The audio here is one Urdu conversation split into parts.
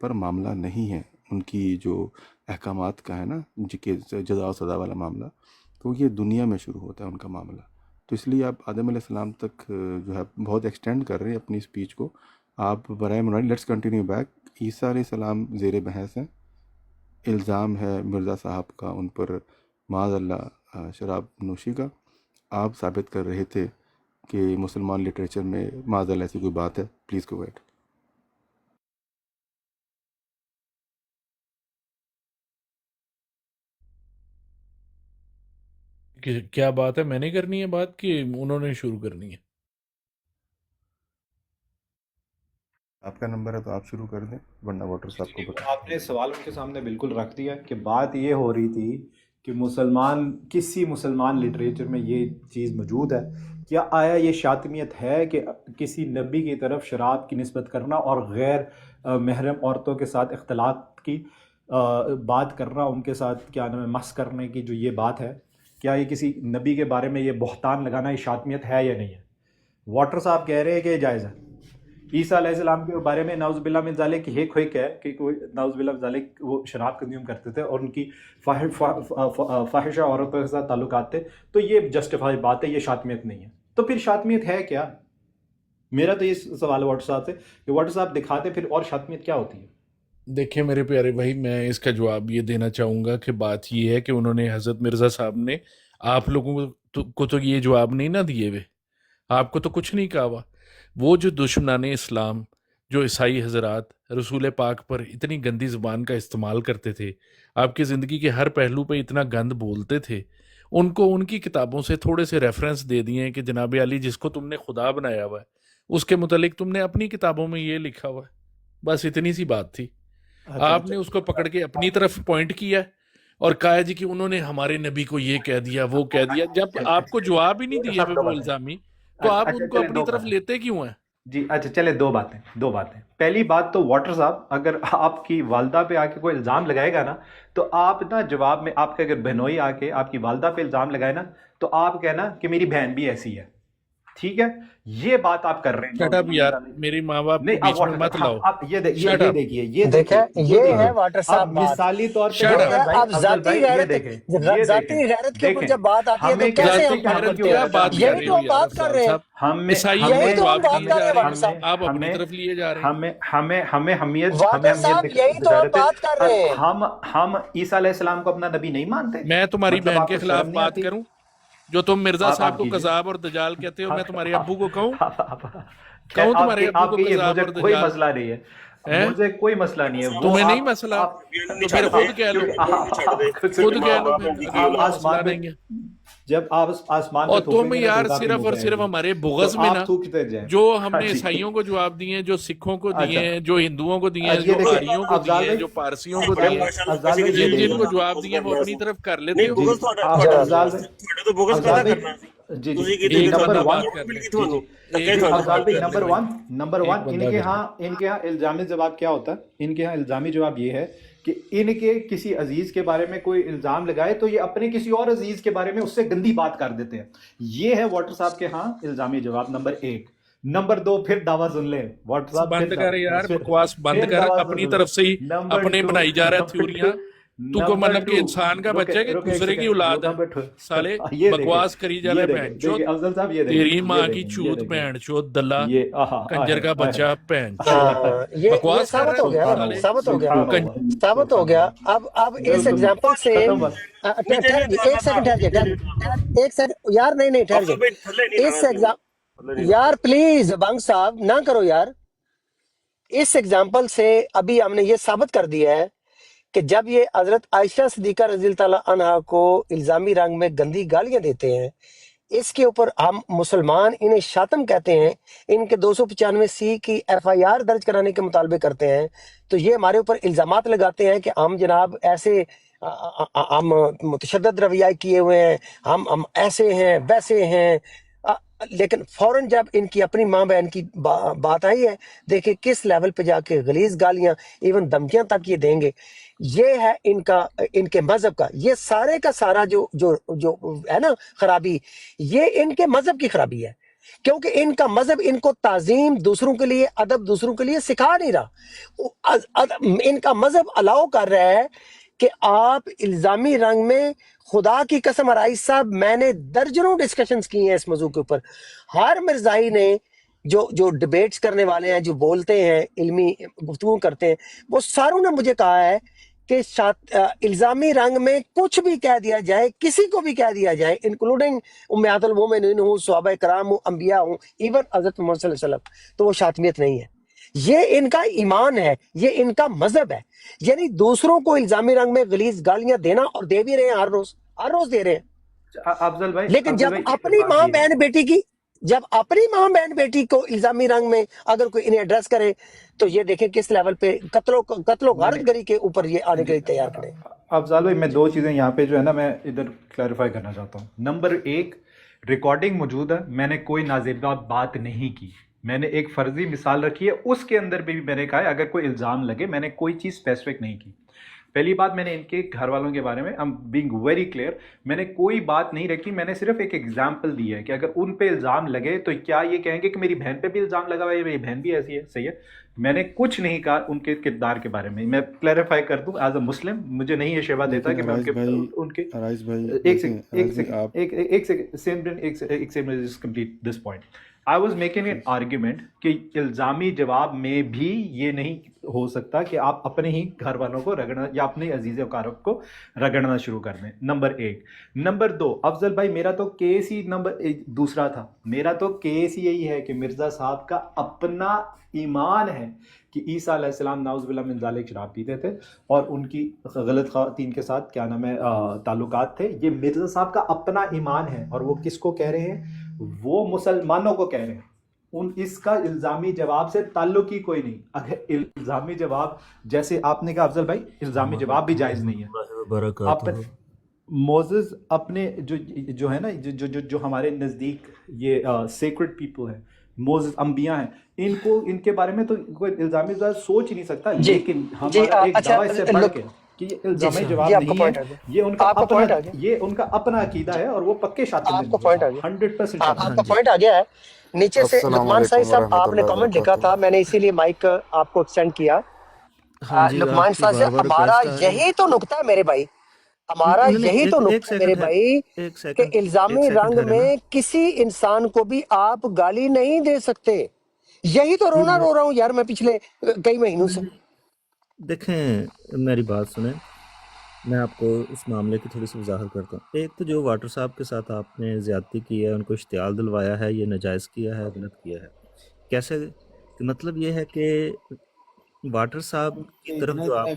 پر معاملہ نہیں ہے ان کی جو احکامات کا ہے نا کہ جزا و سزا والا معاملہ، تو یہ دنیا میں شروع ہوتا ہے ان کا معاملہ. تو اس لیے آپ آدم علیہ السلام تک جو ہے بہت ایکسٹینڈ کر رہے ہیں اپنی اسپیچ کو. آپ برائے منائی لیٹس کنٹینیو بیک. عیسیٰ علیہ السلام زیر بحث ہیں. الزام ہے مرزا صاحب کا ان پر معاذ اللہ شراب نوشی کا. آپ ثابت کر رہے تھے کہ مسلمان لٹریچر میں معاذ اللہ ایسی کوئی بات ہے. Please go at. کیا بات ہے؟ میں نے کرنی ہے بات کہ انہوں نے شروع کرنی ہے؟ آپ کا نمبر ہے تو آپ شروع کر دیں ورنہ واٹر صاحب کو بتا. آپ نے سوال ان کے سامنے بالکل رکھ دیا کہ بات یہ ہو رہی تھی کہ کسی مسلمان لٹریچر میں یہ چیز موجود ہے. کیا آیا یہ شاطمیت ہے کہ کسی نبی کی طرف شراب کی نسبت کرنا اور غیر محرم عورتوں کے ساتھ اختلاط کی بات کرنا، ان کے ساتھ کیا نام ہے مس کرنے کی جو یہ بات ہے، کیا یہ کسی نبی کے بارے میں یہ بہتان لگانا یہ شاطمیت ہے یا نہیں ہے؟ واٹر صاحب کہہ رہے ہیں کہ یہ جائز ہے. عیسیٰ علیہ السلام کے بارے میں نعوذ باللہ من ذالک ایک ہے کہ کوئی نعوذ باللہ من ذالک وہ شراب کنزیوم کرتے تھے اور ان کی فاحشہ عورتوں کے ساتھ تعلقات تھے، تو یہ جسٹیفائی بات ہے، یہ شاطمیت نہیں ہے. تو پھر شاطمیت ہے کیا؟ میرا تو یہ سوال ہے واٹر صاحب سے کہ واٹر صاحب دکھاتے پھر اور شاطمیت کیا ہوتی ہے؟ دیکھیں میرے پیارے بھائی، میں اس کا جواب یہ دینا چاہوں گا کہ بات یہ ہے کہ انہوں نے حضرت مرزا صاحب نے آپ لوگوں کو تو یہ جواب نہیں نہ دیے ہوئے، آپ کو تو کچھ نہیں کہا ہوا. وہ جو دشمنان اسلام، جو عیسائی حضرات رسول پاک پر اتنی گندی زبان کا استعمال کرتے تھے، آپ کی زندگی کے ہر پہلو پہ اتنا گند بولتے تھے، ان کو ان کی کتابوں سے تھوڑے سے ریفرنس دے دیے کہ جناب علی جس کو تم نے خدا بنایا ہوا ہے اس کے متعلق تم نے اپنی کتابوں میں یہ لکھا ہوا ہے. بس اتنی سی بات تھی. آپ نے اس کو پکڑ کے اپنی طرف پوائنٹ کیا اور کہا جی کہ انہوں نے ہمارے نبی کو یہ کہہ دیا وہ کہہ دیا. جب آپ کو جواب ہی نہیں دیے ہوئے وہ الزامی، تو آپ ان کو اپنی طرف لیتے کیوں ہیں؟ جی اچھا چلے دو باتیں. پہلی بات تو واٹر صاحب اگر آپ کی والدہ پہ آ کے کوئی الزام لگائے گا نا تو آپ نا جواب میں آپ کے اگر بہنوئی آ کے آپ کی والدہ پہ الزام لگائے نا تو آپ کہنا کہ میری بہن بھی ایسی ہے. ٹھیک ہے، یہ بات آپ کر رہے ہیں. شٹ اپ یار، میری ماں باپ کو بیچ میں مت لاؤ. آپ یہ دیکھیے یہ ہے واٹر صاحب بات. مثالی طور پہ اب ذاتی غیرت کے اوپر جب بات آتی ہے تو کیسے ہم بات کرتے ہیں؟ یہی تو ہم بات کر رہے ہیں، یہی تو ہم بات کر رہے ہیں واٹر صاحب. آپ اپنی طرف لیے جا رہے ہیں. ہمیں حمیت واٹر صاحب یہی تو ہم بات کر رہے ہیں. ہم عیسیٰ علیہ السلام کو اپنا نبی نہیں مانتے. میں تمہاری بہن کے خلاف بات کروں جو تم مرزا صاحب کو کذاب اور دجال کہتے ہو؟ میں تمہارے ابو کو کہوں تمہارے ابو کو کذاب اور کوئی دجال؟ مسئلہ نہیں ہے، مجھے کوئی مسئلہ نہیں ہے. تمہیں نہیں مسئلہ تو پھر خود کہہ لو، خود کہہ لو مسئلہ نہیں ہے. جب آپ آسمان اور تم یار صرف اور صرف ہمارے بغض میں نا، جو ہم نے عیسائیوں کو جواب دیے ہیں، جو سکھوں کو دیے ہیں، جو ہندوؤں کو دیے ہیں، جو آریوں کو دیے ہیں، جو پارسیوں کو دیے ہیں، جن کو جواب دیے ہیں وہ اپنی طرف کر لیتے ہو. نمبر ون ان کے ہاں الزامی جواب کیا ہوتا ہے؟ ان کے ہاں الزامی جواب یہ ہے کہ ان کے کسی عزیز کے بارے میں کوئی الزام لگائے تو یہ اپنے کسی اور عزیز کے بارے میں اس سے گندی بات کر دیتے ہیں. یہ ہے واٹر صاحب کے ہاں الزامی جواب نمبر 1. نمبر 2 پھر دعویٰ سن لیں واٹر صاحب. بند کر یار بکواس، بند کر. اپنی طرف سے ہی اپنے بنائی جا رہا ہے تھیوریاں. تو کو مطلب کہ انسان کا بچہ ہے کہ دوسرے کی اولاد ہے؟ سالے بکواس کری جا رہا ہے بہن چود. تیری ماں کی چوت بہن چود دلہ کنجر کا بچہ بہن چود بکواس کر رہا ہے. ثابت ہو گیا. اب اس ایگزامپل سے ایک سیکنڈ یار، نہیں ٹھہر جائے. اس ایگزامپل یار پلیز بنگ صاحب نہ کرو یار. اس ایگزامپل سے ابھی ہم نے یہ ثابت کر دیا ہے کہ جب یہ حضرت عائشہ صدیقہ رضی اللہ تعالیٰ عنہا کو الزامی رنگ میں گندی گالیاں دیتے ہیں، اس کے اوپر ہم مسلمان انہیں شاتم کہتے ہیں، ان کے 295C کی FIR درج کرانے کے مطالبے کرتے ہیں، تو یہ ہمارے اوپر الزامات لگاتے ہیں کہ ہم جناب ایسے ہم متشدد رویہ کیے ہوئے ہیں، ہم ایسے ہیں ویسے ہیں. لیکن فوراً جب ان کی اپنی ماں بہن کی بات آئی ہے، دیکھیں کس لیول پہ جا کے غلیظ گالیاں ایون دھمکیاں تک یہ دیں گے. یہ ہے ان کے مذہب کا، یہ سارے کا سارا جو ہے نا خرابی، یہ ان کے مذہب کی خرابی ہے. کیونکہ ان کا مذہب ان کو تعظیم دوسروں کے لیے، ادب دوسروں کے لیے سکھا نہیں رہا۔ ان کا مذہب الاؤ کر رہا ہے کہ آپ الزامی رنگ میں، خدا کی قسم رائس صاحب میں نے درجنوں ڈسکشنز کی ہیں اس موضوع کے اوپر، ہر مرزائی نے جو ڈیبیٹس کرنے والے ہیں، جو بولتے ہیں، علمی گفتگو کرتے ہیں، وہ ساروں نے مجھے کہا ہے کہ الزامی رنگ میں کچھ بھی کہہ دیا جائے، کسی کو بھی کہہ دیا جائے، انکلوڈنگ امہات المومنین ہوں، صحابہ کرام ہوں، انبیاء ہوں، ایون حضرت محمد صلی اللہ علیہ وسلم، تو وہ شاطمیت نہیں ہے۔ یہ ان کا ایمان ہے، یہ ان کا مذہب ہے، یعنی دوسروں کو الزامی رنگ میں غلیظ گالیاں دینا، اور دے بھی رہے ہیں، ہر روز دے رہے ہیں۔ افضل بھائی، لیکن جب اپنی بات ماں یہ ہے، بہن بیٹی کی، جب اپنی ماں بہن بیٹی کو الزامی رنگ میں اگر کوئی انہیں ایڈریس کرے، تو یہ دیکھیں کس لیول پہ قتل و میں نے غارت گری کے اوپر یہ آنے کے لیے تیار کھڑے ہیں۔ افضال بھائی، میں دو چیزیں یہاں پہ جو ہے نا میں ادھر کلیریفائی کرنا چاہتا ہوں۔ نمبر ایک، ریکارڈنگ موجود ہے، میں نے کوئی نازیبہ بات نہیں کی، میں نے ایک فرضی مثال رکھی ہے، اس کے اندر بھی میں نے کہا ہے اگر کوئی الزام لگے، میں نے کوئی چیز اسپیسیفک نہیں کی۔ پہلی بات، میں نے ان کے گھر والوں کے بارے میں بینگ ویری کلیئر، میں نے کوئی بات نہیں رکھی، میں نے صرف ایک ایگزامپل دی ہے کہ اگر ان پہ الزام لگے تو کیا یہ کہیں گے کہ میری بہن پہ بھی الزام لگا ہوا ہے، میری بہن بھی ایسی ہے، صحیح ہے۔ میں نے کچھ نہیں کہا ان کے کردار کے بارے میں کلیریفائی کر دوں، ایز اے مسلم مجھے نہیں یہ شیوا دیتا کہ میں ان کے رائس بھائی ایک second complete this point. I was making an argument کہ الزامی جواب میں بھی یہ نہیں ہو سکتا کہ آپ اپنے ہی گھر والوں کو رگڑنا یا اپنے عزیز اقارب کو رگڑنا شروع کر دیں، نمبر ایک۔ نمبر دو، افضل بھائی میرا تو کیس ہی دوسرا تھا، میرا تو کیس یہی ہے کہ مرزا صاحب کا اپنا ایمان ہے کہ عیسیٰ علیہ السلام نعوذ باللہ من ذالک شراب پیتے تھے اور ان کی غلط خواتین کے ساتھ کیا نام ہے تعلقات تھے، یہ مرزا صاحب کا اپنا ایمان ہے، اور وہ کس کو کہہ رہے ہیں؟ وہ مسلمانوں کو کہہ رہے ہیں۔ اس کا الزامی جواب سے تعلق ہی کوئی نہیں۔ اگر الزامی جواب، جیسے آپ نے کہا افضل بھائی، الزامی جواب بھی جائز نہیں ہے۔ موزز اپنے جو ہے نا جو ہمارے نزدیک یہ سیکرڈ پیپل ہیں، موزز انبیاء ہیں، ان کے بارے میں تو کوئی الزامی جواب سوچ ہی نہیں سکتا، لیکن ہمارا ایک دعویٰ اس سے پڑھ کے کہ یہ الزامی جواب نہیں ہے، یہ ان کا اپنا عقیدہ ہے، اور وہ پکے شاطر ہیں، 100% آپ کا پوائنٹ آ گیا ہے۔ نیچے سے لقمان صاحب آپ نے کامنٹ لکھا تھا، میں نے اسی لیے مائک آپ کو ایکسٹینڈ کیا۔ لقمان صاحب، ہمارا یہی تو نقطہ ہے میرے بھائی، ہمارا یہی تو نقطہ ہے میرے بھائی کہ الزامی رنگ میں کسی انسان کو بھی آپ گالی نہیں دے سکتے۔ یہی تو رونا رو رہا ہوں یار میں پچھلے کئی مہینوں سے۔ دیکھیں میری بات سنیں، میں آپ کو اس معاملے کی تھوڑی سی وضاحت کرتا ہوں۔ ایک تو جو واٹر صاحب کے ساتھ آپ نے زیادتی کی ہے، ان کو اشتعال دلوایا ہے، یہ ناجائز کیا ہے، غلط کیا ہے۔ کیسے؟ مطلب یہ ہے کہ واٹر صاحب کی طرف جو آپ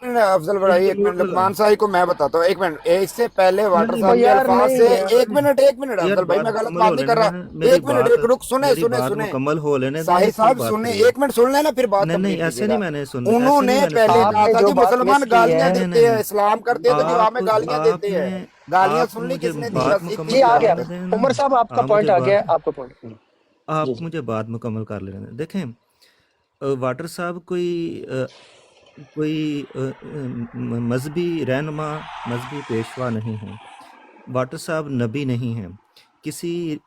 نے افضل بھائی ایک منٹ، لقمان صاحب کو میں بتاتا ہوں، ایک منٹ، اس سے پہلے واٹر صاحب کے الفاظ سے ایک منٹ افضل بھائی میں غلط بات نہیں کر رہا، ایک منٹ رک، سنیں مکمل ہو لینے صاحب صاحب سنیں، ایک منٹ سن لینا پھر بات نہیں ایسے نہیں میں نے سنا، انہوں نے پہلے کہا تھا کہ مسلمان گالیاں دیتے ہیں، اسلام کرتے ہیں تو جواب میں گالیاں دیتے ہیں، گالیاں سن لی کس نے دی؟ جی آ گیا عمر صاحب، آپ کا پوائنٹ آ گیا، آپ کا پوائنٹ۔ آپ مجھے بات مکمل کر لینے دیں۔ دیکھیں واٹر صاحب کوئی مذہبی رہنما، مذہبی پیشوا نہیں ہیں، واٹر صاحب نبی نہیں ہیں، کسی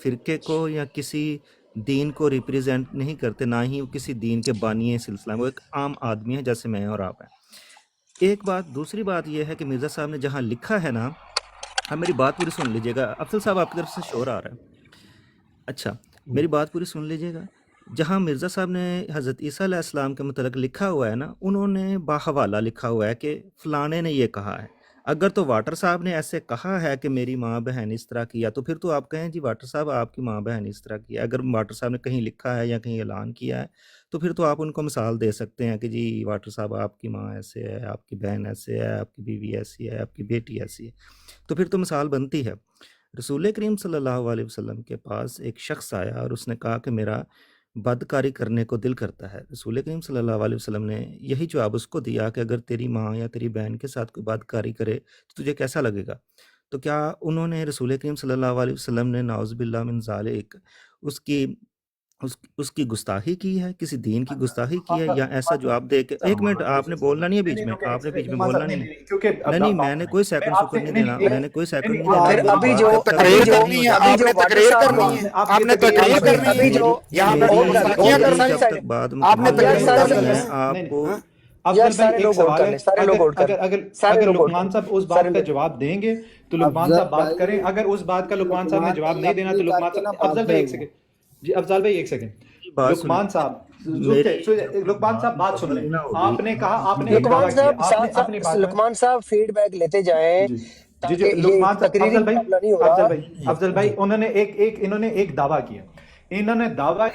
فرقے کو یا کسی دین کو ریپریزنٹ نہیں کرتے، نہ ہی وہ کسی دین کے بانی سلسلہ میں، وہ ایک عام آدمی ہے جیسے میں اور آپ ہیں۔ ایک بات، دوسری بات یہ ہے کہ مرزا صاحب نے جہاں لکھا ہے نا، ہاں میری بات پوری سن لیجیے گا، افضل صاحب آپ کی طرف سے شور آ رہا ہے، اچھا میری بات پوری سن لیجیے گا۔ جہاں مرزا صاحب نے حضرت عیسیٰ علیہ السلام کے متعلق لکھا ہوا ہے نا، انہوں نے باحوالہ لکھا ہوا ہے کہ فلانے نے یہ کہا ہے۔ اگر تو واٹر صاحب نے ایسے کہا ہے کہ میری ماں بہن اس طرح کیا، تو پھر تو آپ کہیں جی واٹر صاحب آپ کی ماں بہن اس طرح کیا۔ اگر واٹر صاحب نے کہیں لکھا ہے یا کہیں اعلان کیا ہے تو پھر تو آپ ان کو مثال دے سکتے ہیں کہ جی واٹر صاحب آپ کی ماں ایسے ہے، آپ کی بہن ایسے ہے، آپ کی بیوی ایسی ہے، آپ کی بیٹی ایسی ہے، تو پھر تو مثال بنتی ہے۔ رسول کریم صلی اللہ علیہ وسلم کے پاس ایک شخص آیا اور اس نے کہا کہ میرا بدکاری کرنے کو دل کرتا ہے۔ رسول کریم صلی اللہ علیہ وسلم نے یہی جواب اس کو دیا کہ اگر تیری ماں یا تیری بہن کے ساتھ کوئی بدکاری کرے تو تجھے کیسا لگے گا؟ تو کیا انہوں نے رسول کریم صلی اللہ علیہ وسلم نے نعوذ باللہ من ذالک اس کی اس کی گستاخی کی ہے، کسی دین کی گستاخی کی ہے، یا ایسا جواب دے کے ایک منٹ آپ نے بولنا نہیں ہے بیچ میں، آپ نے بیچ میں بولنا نہیں ہے. نہیں نہیں، میں نے کوئی سیکنڈ سیکنڈ نہیں دینا، میں نے کوئی سیکنڈ نہیں دینا. پھر میری ابھی بات جو جب تک ابھی تقریر جو کرنی ہے، ابھی آپ جو نے واٹر تقریر صاحب کرنی نے ہے، آپ نے تقریر کرنی ابھی ہے. جو یہاں پہ میری گستاخیاں میری کرنا جب ہے. تک بات آپ نے مکمل یار نہیں تقریر سارے ہوتی کرنی میں ہے. آپ کو یار سارے لوگ ووٹ کر لیں، سارے لوگ ووٹ کر لیں، سارے اگر لوگ ووٹ کر لقمان لیں، صاحب اس سارے بات کا لوگ. جواب دیں گے تو لقمان صاحب بات کریں. اگر اس بات کا لقمان صاحب نے جواب نہیں دینا تو لقمان صاحب، افضل بھائی ایک سیکنڈ، جی افضل بھائی ایک سیکنڈ، بات سنیں. لقمان صاحب میری جب لقمان صاحب بات بات سن مکمل لیں. نہیں نہ ہوگی. آپ نے کہا، آپ نے میری ایک دعویٰ لقمان کیا، صاحب آپ نے ساتھ اپنی بات میں، لقمان صاحب فیڈ بیک لیتے جائیں جی جی تاکہ یہ لقمان صاحب، تقریری معاملہ نہیں ہو رہا. افضل بھائی جی انہوں نے ایک دعویٰ کیا. انہوں نے دعویٰ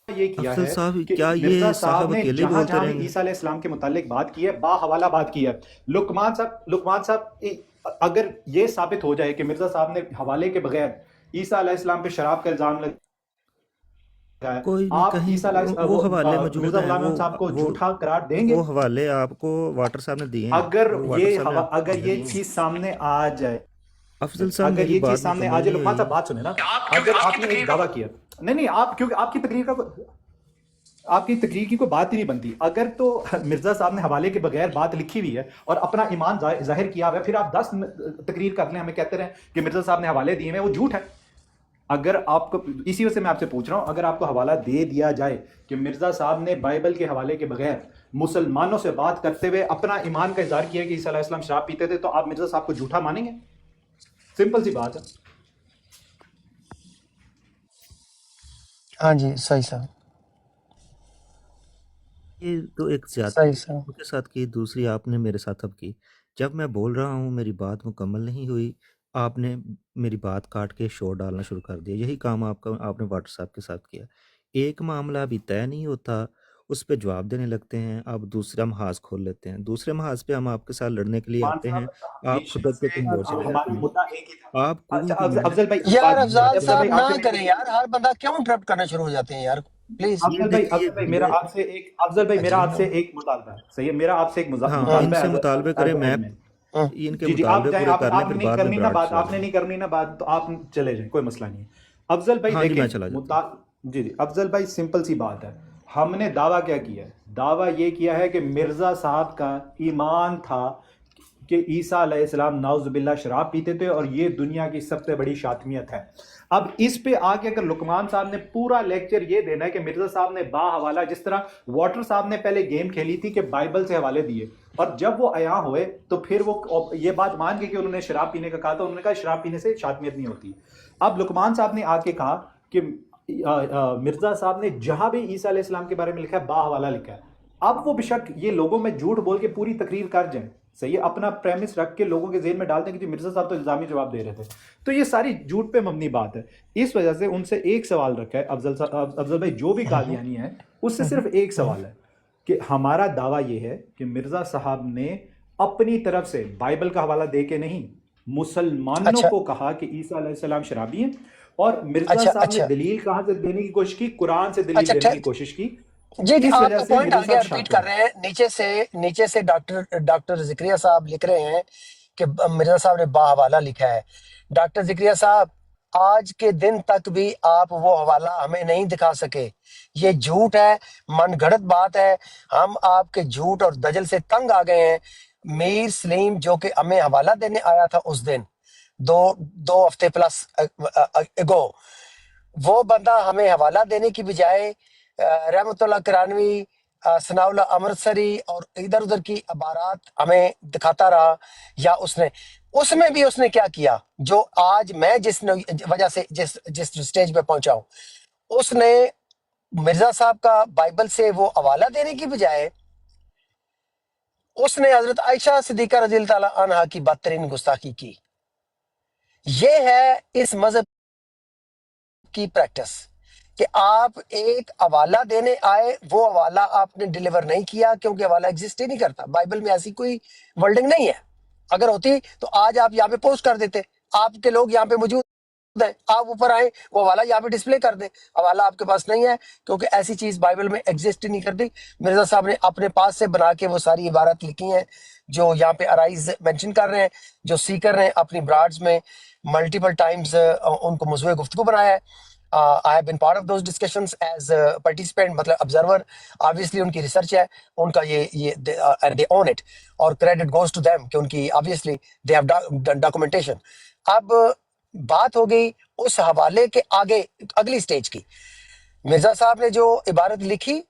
یہ کیا افضل ہے صاحب کہ کیا مرزا یہ صاحب صاحب نے اکیلے ہی جہاں بولتے جہاں بھی رہیں گے؟ عیسیٰ علیہ السلام کے متعلق بات کی ہے با حوالہ بات کی ہے. لقمان صاحب اگر یہ ثابت ہو جائے کہ مرزا صاحب نے حوالے کے بغیر عیسیٰ علیہ السلام پہ شراب کا الزام لگایا، کوئی نہیں، آپ کہیں عیسیٰ علیہ وہ حوالے موجود مرزا ہیں، غلام احمد صاحب کو وہ جھوٹا قرار دیں گے؟ وہ حوالے آپ کو واٹر صاحب نے دیے ہیں، اگر وہ واٹر صاحب نے آپ کو اگر دیے یہ ہیں. چیز سامنے آ جائے، افضل صاحب اگر میری یہ چیز بات سامنے آ مکمل جائے، نہیں لقمان ہوئی. صاحب بات سنیں نا. اگر آپ نے ایک دعویٰ کیا، نہیں آپ کیونکہ آپ کی تقریر کا آپ کی تقریر کی کوئی بات ہی نہیں بنتی. اگر تو مرزا صاحب نے حوالے کے بغیر بات لکھی ہوئی ہے اور اپنا ایمان ظاہر کیا ہوا ہے، پھر آپ 10 تقریر کر لیں، ہمیں کہتے رہیں کہ مرزا صاحب نے حوالے دیے ہیں، وہ جھوٹ ہے. اگر آپ کو، اسی وجہ سے میں آپ سے پوچھ رہا ہوں، اگر آپ کو حوالہ دے دیا جائے کہ مرزا صاحب نے بائبل کے حوالے کے بغیر مسلمانوں سے بات کرتے ہوئے اپنا ایمان کا اظہار کیا کہ عیسیٰ علیہ السلام شراب پیتے تھے، تو آپ مرزا صاحب کو جھوٹا مانیں گے؟ سمپل سی بات ہے. ہاں جی صحیح صاحب، یہ تو ایک صحیح زیادتی صاحب. ان کے ساتھ کی، دوسری آپ نے میرے ساتھ اب کی. جب میں بول رہا ہوں میری بات مکمل نہیں ہوئی، آپ نے میری بات کاٹ کے شور ڈالنا شروع کر دیا. یہی کام آپ نے واٹر صاحب کے ساتھ کیا. ایک معاملہ ابھی طے نہیں ہوتا، اس پہ جواب دینے لگتے ہیں، آپ دوسرا محاذ کھول لیتے ہیں. دوسرے محاذ پہ ہم آپ کے ساتھ لڑنے کے لیے مان آتے ہیں، صاحب آپ ہمیشہ خود کے سے کہیں اور چلے ہمارا جاتے ہیں. مدعا ایک ہی تھا. آپ اچھا کوئی بھی میں افضل بھائی ایک یار بات، افضال افضل صاحب بھائی نہ آپ سے میں، کریں یار، ہر بندہ کیوں انٹرپٹ کرنا شروع ہو جاتے ہیں یار، پلیز. یہ افضل دیکھیے بھائی میرا آپ سے ایک، افضل بھائی میرا آپ عجیب سے لوگ. ایک مطالبہ ہے. صحیح ہے، میرا آپ سے ایک ہاں ان مطالبہ سے ہے مطالبے کریں، ایز میں ایڈمن. ہاں. ان کے جی آپ مطالبے جائیں، پورے کر لیں، آپ پھر نہیں بعد میں کرنی نا براڈ بات، چلا آپ نے جائیں. نہیں کرنی نا بات، تو آپ چلے جائیں، کوئی مسئلہ نہیں ہے. افضل بھائی ہاں جی میں دیکھیں چلا جاتا ہوں. جی افضل بھائی سمپل سی بات ہے. ہم نے دعویٰ کیا کیا ہے؟ دعویٰ یہ کیا ہے کہ مرزا صاحب کا ایمان تھا کہ عیسیٰ علیہ السلام نعوذ باللہ شراب پیتے تھے اور یہ دنیا کی سب سے بڑی شاطمیت ہے. اب اس پہ آ کے اگر لقمان صاحب نے پورا لیکچر یہ دینا ہے کہ مرزا صاحب نے با حوالہ، جس طرح واٹر صاحب نے پہلے گیم کھیلی تھی کہ بائبل سے حوالے دیے، اور جب وہ عیاں ہوئے تو پھر وہ یہ بات مان کے کہ انہوں نے شراب پینے کا کہا تھا، انہوں نے کہا شراب پینے سے شاطمیت نہیں ہوتی. اب لقمان صاحب نے آ کے کہا کہ مرزا صاحب نے جہاں بھی عیسیٰ علیہ السلام کے بارے میں لکھا ہے با حوالہ لکھا ہے. اب وہ بشک یہ لوگوں میں جھوٹ بول کے پوری تقریر کر جائیں، صحیح ہے، اپنا پریمس رکھ کے لوگوں کے ذہن میں ڈال دیں کہ جی مرزا صاحب تو الزامی جواب دے رہے تھے، تو یہ ساری جھوٹ پہ مبنی بات ہے. اس وجہ سے ان سے ایک سوال رکھا ہے افضل بھائی، جو بھی قادیانی ہے اس سے صرف ایک سوال ہے کہ ہمارا دعویٰ یہ ہے کہ مرزا صاحب نے اپنی طرف سے بائبل کا حوالہ دے کے نہیں، مسلمانوں اچھا کو کہا کہ عیسیٰ علیہ السلام شرابی ہیں، اور مرزا اچھا صاحب نے اچھا دلیل کہاں سے دینے کی کوشش کی؟ قرآن سے دلیل اچھا دینے کی کوشش کی. جی اس آپ وجہ کا سے پوائنٹ مرزا آگے صاحب ریپیٹ شاطر کر ہیں. رہے ہیں. نیچے سے ڈاکٹر ذکریہ صاحب لکھ رہے ہیں کہ مرزا صاحب نے با حوالہ لکھا ہے. ڈاکٹر ذکریہ صاحب آج کے دن تک بھی آپ وہ حوالہ ہمیں نہیں دکھا سکے. یہ جھوٹ ہے، من گھڑت بات ہے. ہم آپ کے جھوٹ اور دجل سے تنگ آ گئے ہیں. میر سلیم جو کہ ہمیں حوالہ دینے آیا تھا اس دن، دو ہفتے پلس اگو، وہ بندہ ہمیں حوالہ دینے کی بجائے رحمت اللہ کرانوی، ثناء اللہ امرتسری اور ادھر ادھر کی عبارات ہمیں دکھاتا رہا. یا اس میں بھی اس نے کیا کیا جو آج میں جس وجہ سے جس سٹیج پہ پہنچا ہوں، اس نے مرزا صاحب کا بائبل سے وہ حوالہ دینے کی بجائے اس نے حضرت عائشہ صدیقہ رضی اللہ تعالیٰ عنہا کی بدترین گستاخی کی. یہ ہے اس مذہب کی پریکٹس کہ آپ ایک حوالہ دینے آئے، وہ حوالہ آپ نے ڈیلیور نہیں کیا کیونکہ حوالہ ایگزسٹ ہی نہیں کرتا. بائبل میں ایسی کوئی ورڈنگ نہیں ہے. اگر ہوتی تو آج آپ یہاں پہ پوسٹ کر دیتے، آپ کے لوگ یہاں پہ موجود ہیں، آپ اوپر آئیں وہ حوالہ یہاں پہ ڈسپلے کر دیں. حوالہ آپ کے پاس نہیں ہے کیونکہ ایسی چیز بائبل میں ایگزسٹ ہی نہیں کرتی. مرزا صاحب نے اپنے پاس سے بنا کے وہ ساری عبارت لکھی ہیں جو یہاں پہ ارائز مینشن کر رہے ہیں، جو سی کر رہے ہیں اپنی براڈز میں. ملٹیپل ٹائمز ان کو موضوع گفتگو بنایا ہے. I have been part of those discussions as a participant, مطلب observer. Obviously ان کی ریسرچ ہے ان کا یہ and they own it, اور credit goes to them کہ ان کی obviously they have done documentation. اب بات ہو گئی اس حوالے کے آگے اگلی سٹیج کی. مرزا صاحب نے جو عبارت لکھی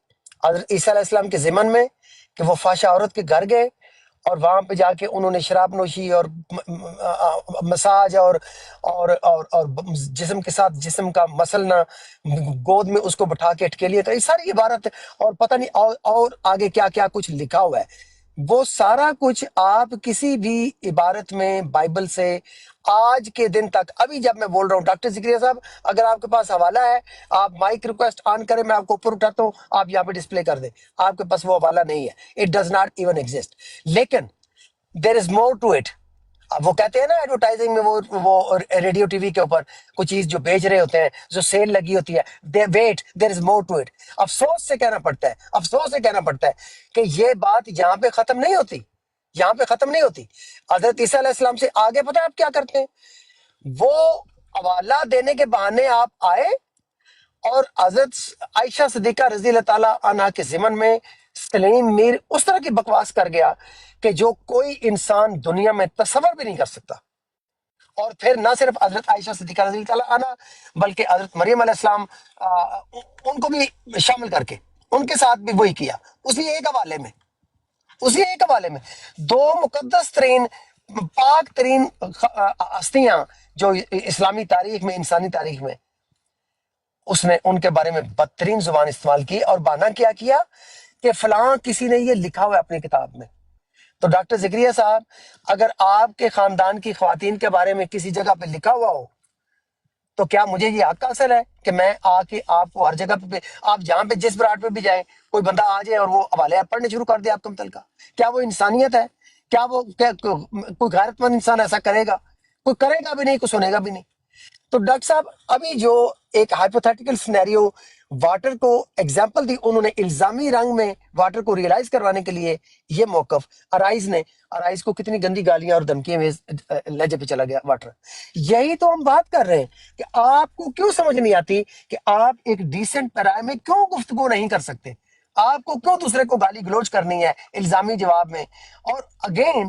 حضرت عیسیٰ علیہ السلام کے ضمن میں کہ وہ فحشہ عورت کے گھر گئے اور وہاں پہ جا کے انہوں نے شراب نوشی اور مساج اور جسم کے ساتھ جسم کا مسلنا، گود میں اس کو بٹھا کے اٹکے لیے، تو یہ ساری عبارت اور پتہ نہیں اور آگے کیا کیا کچھ لکھا ہوا ہے. وہ سارا کچھ آپ کسی بھی عبارت میں بائبل سے آج کے دن تک، ابھی جب میں بول رہا ہوں ڈاکٹر ذکریہ صاحب اگر آپ کے پاس حوالہ ہے آپ مائک ریکویسٹ آن کریں، میں آپ کو اوپر اٹھاتا ہوں، آپ یہاں پہ ڈسپلے کر دیں. آپ کے پاس وہ حوالہ نہیں ہے، it does not even exist. لیکن دیر از مور ٹو اٹ. اب وہ کہتے ہیں نا ایڈورٹائزنگ میں وہ ریڈیو ٹی وی کے اوپر کوئی چیز جو بیچ رہے ہوتے ہیں، جو سیل لگی ہوتی ہے، they wait there is more to it. افسوس سے کہنا پڑتا ہے کہ یہ بات یہاں پہ ختم نہیں ہوتی، حضرت عیسیٰ علیہ السلام سے آگے پتہ ہے آپ کیا کرتے ہیں؟ وہ حوالہ دینے کے بہانے آپ آئے اور حضرت عائشہ صدیقہ رضی اللہ تعالیٰ عنہ کے ضمن میں سلیم میر اس طرح کی بکواس کر گیا کہ جو کوئی انسان دنیا میں تصور بھی نہیں کر سکتا. اور پھر نہ صرف حضرت عائشہ صدیقہ رضی اللہ تعالیٰ عنہ بلکہ حضرت مریم علیہ السلام ان کو بھی شامل کر کے ان کے ساتھ بھی وہی کیا. اسی ایک حوالے میں دو مقدس ترین پاک ترین ہستیاں جو اسلامی تاریخ میں، انسانی تاریخ میں، اس نے ان کے بارے میں بدترین زبان استعمال کی اور بہانہ کیا کہ فلاں کسی نے یہ لکھا ہوا ہے اپنی کتاب میں. تو ڈاکٹر ذکریہ صاحب اگر آپ کے خاندان کی خواتین کے بارے میں کسی جگہ پہ لکھا ہوا ہو تو کیا مجھے یہ حق حاصل ہے کہ میں آ کے آپ کو ہر جگہ پہ، آپ جہاں پہ جس براڈ پہ بھی جائیں، کوئی بندہ آ جائے اور وہ حوالے پڑھنے شروع کر دے آپ کا متعلقہ؟ کیا وہ انسانیت ہے؟ کیا کوئی غیرت مند انسان ایسا کرے گا؟ کوئی کرے گا بھی نہیں، کوئی سنے گا بھی نہیں. تو ڈاکٹر صاحب ابھی جو ایک ہائپوتھیٹیکل سینیریو واٹر کو ایگزامپل دی، انہوں نے الزامی رنگ میں واٹر کو ریئلائز کروانے کے لیے یہ موقف ارائز کو کتنی گندی گالیاں اور دھمکیاں میں لہجے پہ چلا گیا واٹر. یہی تو ہم بات کر رہے ہیں کہ آپ کو کیوں سمجھ نہیں آتی کہ آپ ایک ڈیسنٹ پیرائے میں کیوں گفتگو نہیں کر سکتے؟ آپ کو کیوں دوسرے کو گالی گلوچ کرنی ہے الزامی جواب میں؟ اور اگین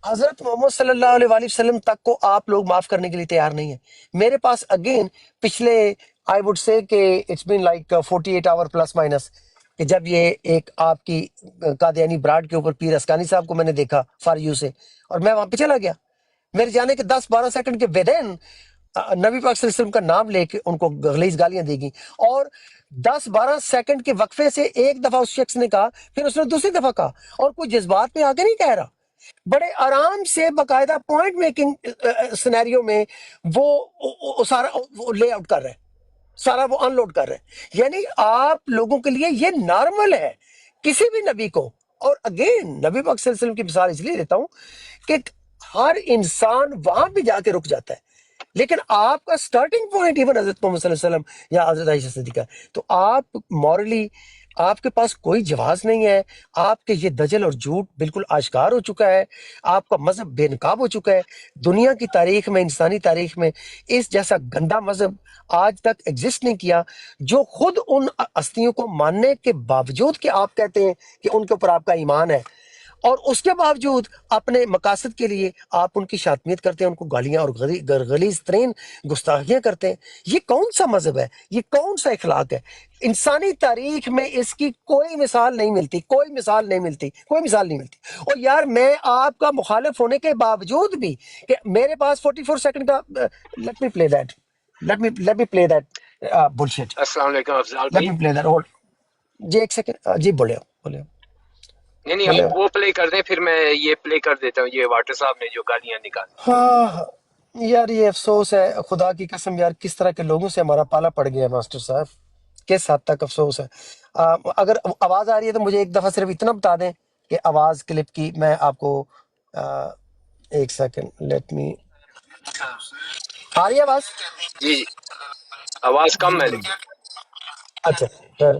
حضرت محمد صلی اللہ علیہ وآلہ وسلم تک کو آپ لوگ معاف کرنے کے لیے تیار نہیں ہیں. میرے پاس اگین پچھلے آئی وڈ سے کہ it's been like 48 hour plus minus کہ جب یہ ایک آپ کی قادیانی براڈ کے اوپر پیر اسکانی صاحب کو میں نے دیکھا فار یو سے، اور میں وہاں پہ چلا گیا. میرے جانے کے 10-12 سیکنڈ کے ودین نبی پاک صلی اللہ علیہ وسلم کا نام لے کے ان کو غلیظ گالیاں دی گئیں، اور 10-12 سیکنڈ کے وقفے سے ایک دفعہ اس شخص نے کہا، پھر اس نے دوسری دفعہ کہا، اور کوئی جذبات میں آگے نہیں کہہ رہا، بڑے آرام سے باقاعدہ پوائنٹ میکنگ سینیریو میں وہ سارا وہ لے آؤٹ کر رہے ہیں، سارا وہ ان لوڈ کر رہے ہیں. یعنی آپ لوگوں کے لیے یہ نارمل ہے کسی بھی نبی کو. اور اگین نبی پاک صلی اللہ علیہ وسلم کی مثال اس لیے دیتا ہوں کہ ہر انسان وہاں بھی جا کے رک جاتا ہے، لیکن آپ کا سٹارٹنگ پوائنٹ ایون حضرت محمد صلی اللہ علیہ وسلم یا حضرت عائشہ صدیقہ، تو آپ مورلی آپ کے پاس کوئی جواز نہیں ہے. آپ کے یہ دجل اور جھوٹ بالکل آشکار ہو چکا ہے، آپ کا مذہب بے نقاب ہو چکا ہے. دنیا کی تاریخ میں، انسانی تاریخ میں اس جیسا گندا مذہب آج تک ایگزسٹ نہیں کیا، جو خود ان ہستیوں کو ماننے کے باوجود کہ آپ کہتے ہیں کہ ان کے اوپر آپ کا ایمان ہے، اور اس کے باوجود اپنے مقاصد کے لیے آپ ان کی شاتمیت کرتے ہیں، ان کو گالیاں اور غلیظ ترین گستاخیاں کرتے ہیں. یہ کون سا مذہب ہے؟ یہ کون سا اخلاق ہے؟ انسانی تاریخ میں اس کی کوئی مثال نہیں ملتی. اور یار میں آپ کا مخالف ہونے کے باوجود بھی کہ میرے پاس 44 سیکنڈ کا let me play that bullshit. السلام علیکم افضال لیٹ بھائی. می پلے دیٹ ہولڈ جی ایک سیکنڈ. جی بولے نہیں آپ وہ پلے کر دیں، پھر میں یہ پلے کر دیتا ہوں، یہ واٹر صاحب نے جو گالیاں نکالی. ہاں یار یہ افسوس ہے، خدا کی قسم یار کس طرح کے لوگوں سے ہمارا پالا پڑ گیا ہے ماسٹر صاحب، کس حد تک افسوس ہے. اگر آواز آ رہی ہے تو مجھے ایک دفعہ صرف اتنا بتا دیں کہ آواز کلپ کی، میں آپ کو ایک سیکنڈ لیٹ می. آ رہی ہے آواز؟ جی آواز کم ہے لیکن. اچھا ٹھہریں.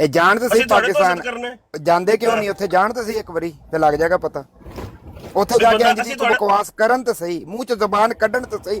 ਇਹ ਜਾਣ ਤਾਂ ਸਹੀ ਅਸੀਂ ਤੁਹਾਡੇ ਤੋਂ ਪਾਕਿਸਤਾਨ ਹਸਦ ਕਰਨਾ ਹੈ। ਜਾਂਦੇ ਕਿਉਂ ਹਾਂ, ਨਹੀਂ ਉੱਥੇ, ਜਾਣ ਤਾਂ ਸਹੀ ਇੱਕ ਵਾਰੀ ਤੇ ਲੱਗ ਜਾਏਗਾ ਪਤਾ। ਉੱਥੇ ਵੀ ਜਾ ਕੇ ਬੰਦਾ ਇੰਜ ਦੀ ਅਸੀਂ ਕੋਈ ਤੁਹਾਡਾ ਬਕਵਾਸ ਕਰਨ ਤਾਂ ਸਹੀ, ਮੂੰਹ ਚ ਜ਼ਬਾਨ ਕੱਢਣ ਤਾਂ ਸਹੀ,